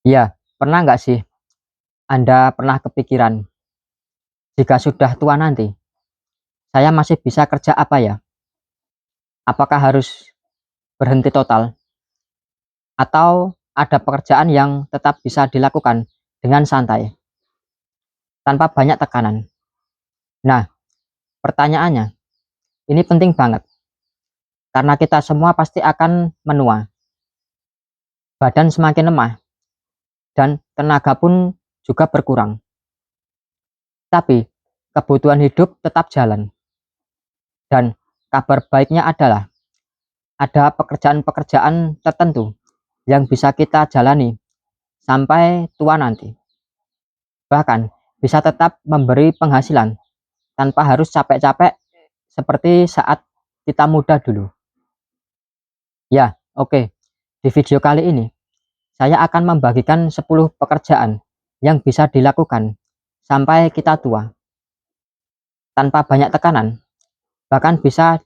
Iya, pernah nggak sih Anda pernah kepikiran, jika sudah tua nanti, saya masih bisa kerja apa ya? Apakah harus berhenti total? Atau ada pekerjaan yang tetap bisa dilakukan dengan santai, tanpa banyak tekanan? Nah, pertanyaannya, ini penting banget, karena kita semua pasti akan menua, badan semakin lemah, dan tenaga pun juga berkurang. Tapi, kebutuhan hidup tetap jalan. Dan kabar baiknya adalah, ada pekerjaan-pekerjaan tertentu yang bisa kita jalani sampai tua nanti. Bahkan bisa tetap memberi penghasilan tanpa harus capek-capek seperti saat kita muda dulu. Ya, oke. Di video kali ini saya akan membagikan 10 pekerjaan yang bisa dilakukan sampai kita tua tanpa banyak tekanan, bahkan bisa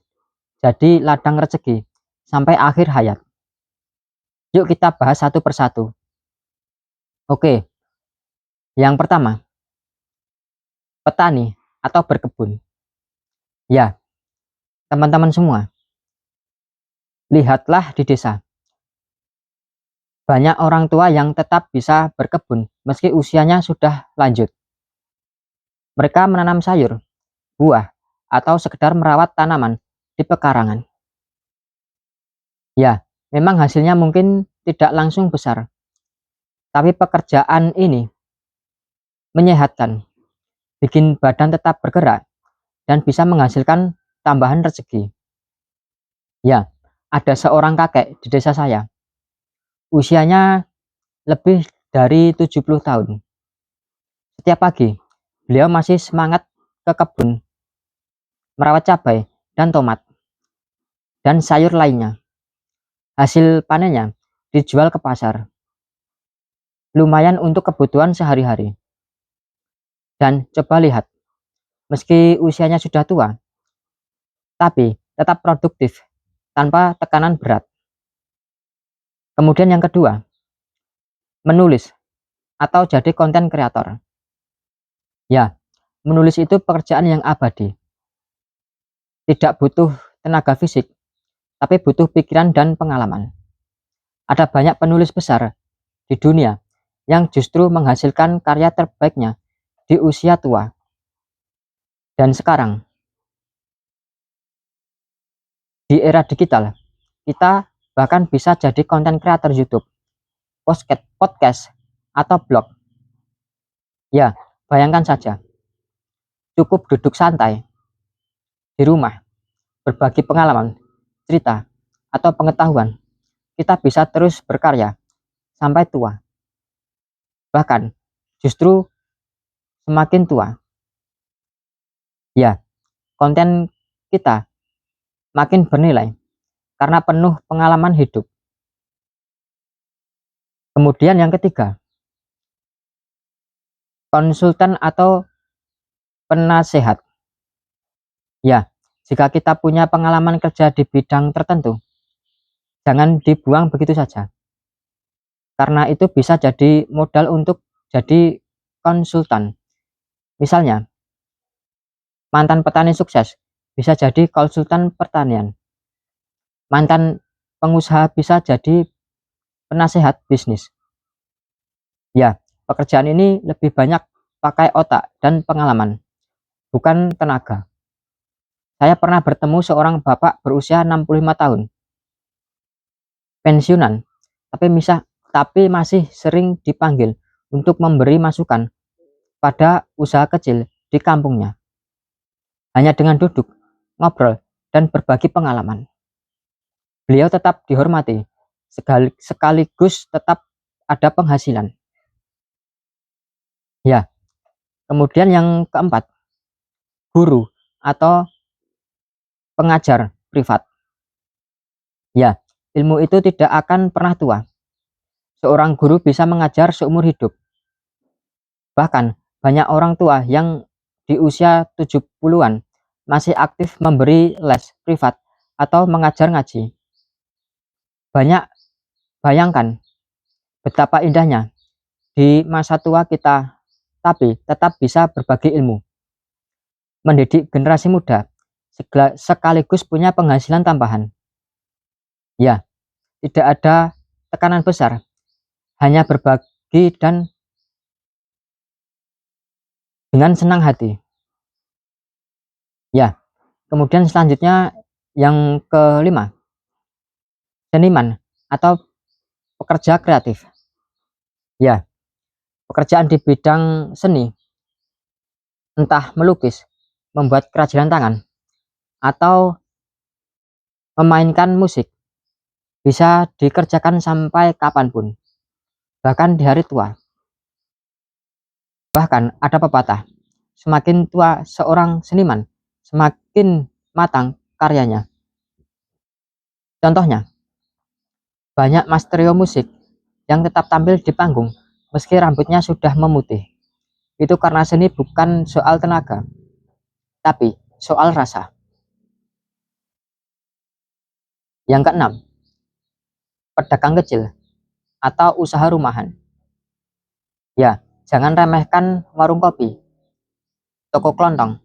jadi ladang rezeki sampai akhir hayat. Yuk kita bahas satu persatu. Oke, yang pertama, petani atau berkebun. Ya, teman-teman semua, lihatlah di desa. Banyak orang tua yang tetap bisa berkebun meski usianya sudah lanjut. Mereka menanam sayur, buah, atau sekedar merawat tanaman di pekarangan. Ya, memang hasilnya mungkin tidak langsung besar, tapi pekerjaan ini menyehatkan, bikin badan tetap bergerak, dan bisa menghasilkan tambahan rezeki. Ya, ada seorang kakek di desa saya. Usianya lebih dari 70 tahun. Setiap pagi, beliau masih semangat ke kebun, merawat cabai dan tomat, dan sayur lainnya. Hasil panennya dijual ke pasar. Lumayan untuk kebutuhan sehari-hari. Dan coba lihat, meski usianya sudah tua, tapi tetap produktif, tanpa tekanan berat. Kemudian yang kedua, menulis atau jadi konten kreator. Ya, menulis itu pekerjaan yang abadi. Tidak butuh tenaga fisik, tapi butuh pikiran dan pengalaman. Ada banyak penulis besar di dunia yang justru menghasilkan karya terbaiknya di usia tua. Dan sekarang, di era digital, kita bahkan bisa jadi konten kreator YouTube, podcast, atau blog. Ya, bayangkan saja, cukup duduk santai di rumah, berbagi pengalaman, cerita, atau pengetahuan, kita bisa terus berkarya sampai tua. Bahkan, justru semakin tua, ya, konten kita makin bernilai karena penuh pengalaman hidup. Kemudian yang ketiga, konsultan atau penasehat. Ya, jika kita punya pengalaman kerja di bidang tertentu, jangan dibuang begitu saja. Karena itu bisa jadi modal untuk jadi konsultan. Misalnya, mantan petani sukses bisa jadi konsultan pertanian. Mantan pengusaha bisa jadi penasehat bisnis. Ya, pekerjaan ini lebih banyak pakai otak dan pengalaman, bukan tenaga. Saya pernah bertemu seorang bapak berusia 65 tahun, pensiunan, tapi masih sering dipanggil untuk memberi masukan pada usaha kecil di kampungnya. Hanya dengan duduk, ngobrol, dan berbagi pengalaman, beliau tetap dihormati, sekaligus tetap ada penghasilan. Ya, kemudian yang keempat, guru atau pengajar privat. Ya, ilmu itu tidak akan pernah tua. Seorang guru bisa mengajar seumur hidup. Bahkan, banyak orang tua yang di usia 70-an masih aktif memberi les privat atau mengajar ngaji. Bayangkan betapa indahnya di masa tua kita, tapi tetap bisa berbagi ilmu, mendidik generasi muda, sekaligus punya penghasilan tambahan. Ya, tidak ada tekanan besar, hanya berbagi dan dengan senang hati. Ya, kemudian selanjutnya yang kelima, seniman atau pekerja kreatif. Ya, pekerjaan di bidang seni, entah melukis, membuat kerajinan tangan, atau memainkan musik, bisa dikerjakan sampai kapanpun, bahkan di hari tua. Bahkan ada pepatah, semakin tua seorang seniman, semakin matang karyanya. Contohnya, banyak maestro musik yang tetap tampil di panggung meski rambutnya sudah memutih. Itu karena seni bukan soal tenaga, tapi soal rasa. Yang keenam, pedagang kecil atau usaha rumahan. Ya, jangan remehkan warung kopi, toko kelontong,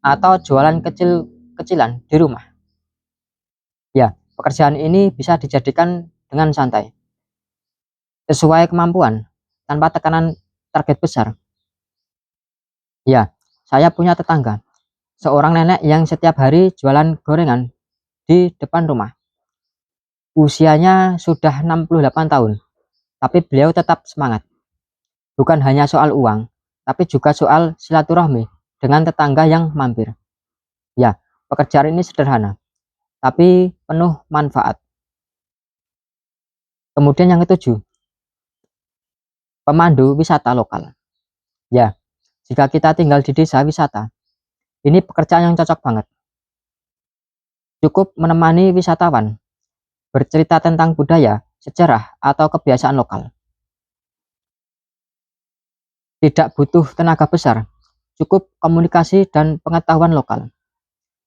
atau jualan kecil-kecilan di rumah. Ya, pekerjaan ini bisa dijadikan dengan santai, sesuai kemampuan, tanpa tekanan target besar. Ya, saya punya tetangga, seorang nenek yang setiap hari jualan gorengan di depan rumah. Usianya sudah 68 tahun, tapi beliau tetap semangat. Bukan hanya soal uang, tapi juga soal silaturahmi dengan tetangga yang mampir. Ya, pekerjaan ini sederhana, tapi penuh manfaat. Kemudian yang ketujuh, pemandu wisata lokal. Ya, jika kita tinggal di desa wisata, ini pekerjaan yang cocok banget. Cukup menemani wisatawan, bercerita tentang budaya, sejarah, atau kebiasaan lokal. Tidak butuh tenaga besar, cukup komunikasi dan pengetahuan lokal.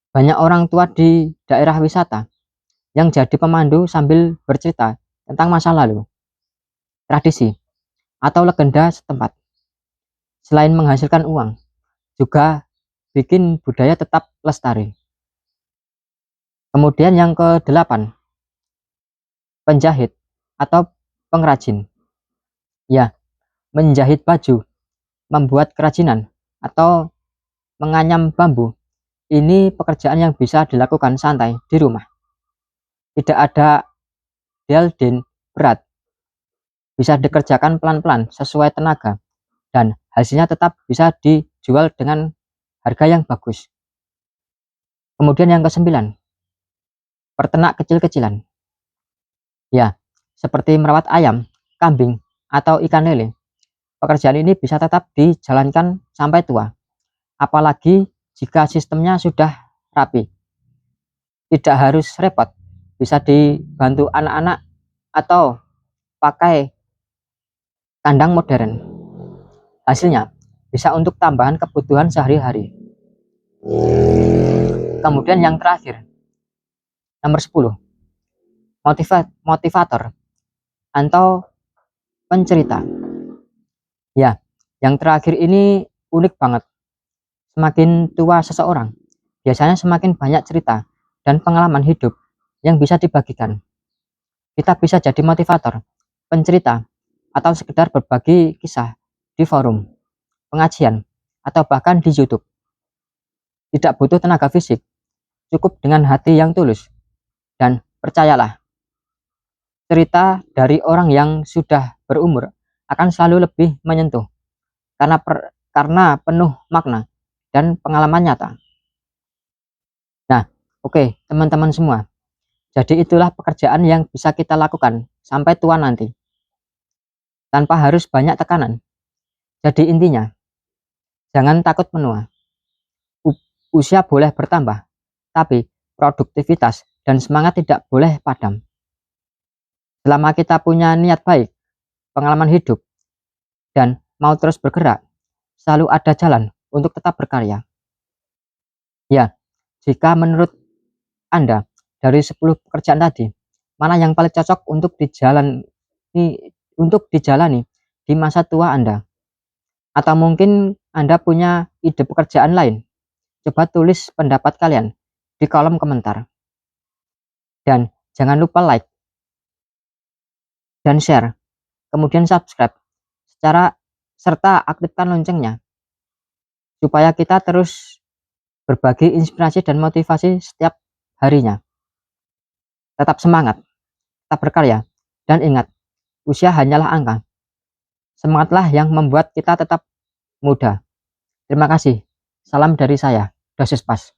Banyak orang tua di daerah wisata yang jadi pemandu sambil bercerita tentang masa lalu, tradisi, atau legenda setempat. Selain menghasilkan uang, juga bikin budaya tetap lestari. Kemudian yang kedelapan, penjahit atau pengrajin. Ya, menjahit baju, membuat kerajinan, atau menganyam bambu. Ini pekerjaan yang bisa dilakukan santai di rumah. Tidak ada deadline berat, bisa dikerjakan pelan-pelan sesuai tenaga, dan hasilnya tetap bisa dijual dengan harga yang bagus. Kemudian yang kesembilan, peternak kecil-kecilan. Ya, seperti merawat ayam, kambing, atau ikan lele. Pekerjaan ini bisa tetap dijalankan sampai tua, apalagi jika sistemnya sudah rapi. Tidak harus repot, bisa dibantu anak-anak atau pakai kandang modern. Hasilnya bisa untuk tambahan kebutuhan sehari-hari. Kemudian yang terakhir, nomor 10, motivator atau pencerita. Ya, yang terakhir ini unik banget. Semakin tua seseorang, biasanya semakin banyak cerita dan pengalaman hidup yang bisa dibagikan. Kita bisa jadi motivator, pencerita, atau sekedar berbagi kisah di forum, pengajian, atau bahkan di YouTube. Tidak butuh tenaga fisik, cukup dengan hati yang tulus. Dan percayalah, cerita dari orang yang sudah berumur akan selalu lebih menyentuh karena penuh makna dan pengalaman nyata. Nah, oke, teman-teman semua. Jadi itulah pekerjaan yang bisa kita lakukan sampai tua nanti, tanpa harus banyak tekanan. Jadi intinya, jangan takut menua. Usia boleh bertambah, tapi produktivitas dan semangat tidak boleh padam. Selama kita punya niat baik, pengalaman hidup, dan mau terus bergerak, selalu ada jalan untuk tetap berkarya. Ya, jika menurut Anda dari 10 pekerjaan tadi, mana yang paling cocok untuk dijalani di masa tua Anda? Atau mungkin Anda punya ide pekerjaan lain? Coba tulis pendapat kalian di kolom komentar. Dan jangan lupa like dan share, kemudian subscribe serta aktifkan loncengnya supaya kita terus berbagi inspirasi dan motivasi setiap harinya. Tetap semangat, tetap berkarya, dan ingat, usia hanyalah angka. Semangatlah yang membuat kita tetap muda. Terima kasih. Salam dari saya, Dosis Pas.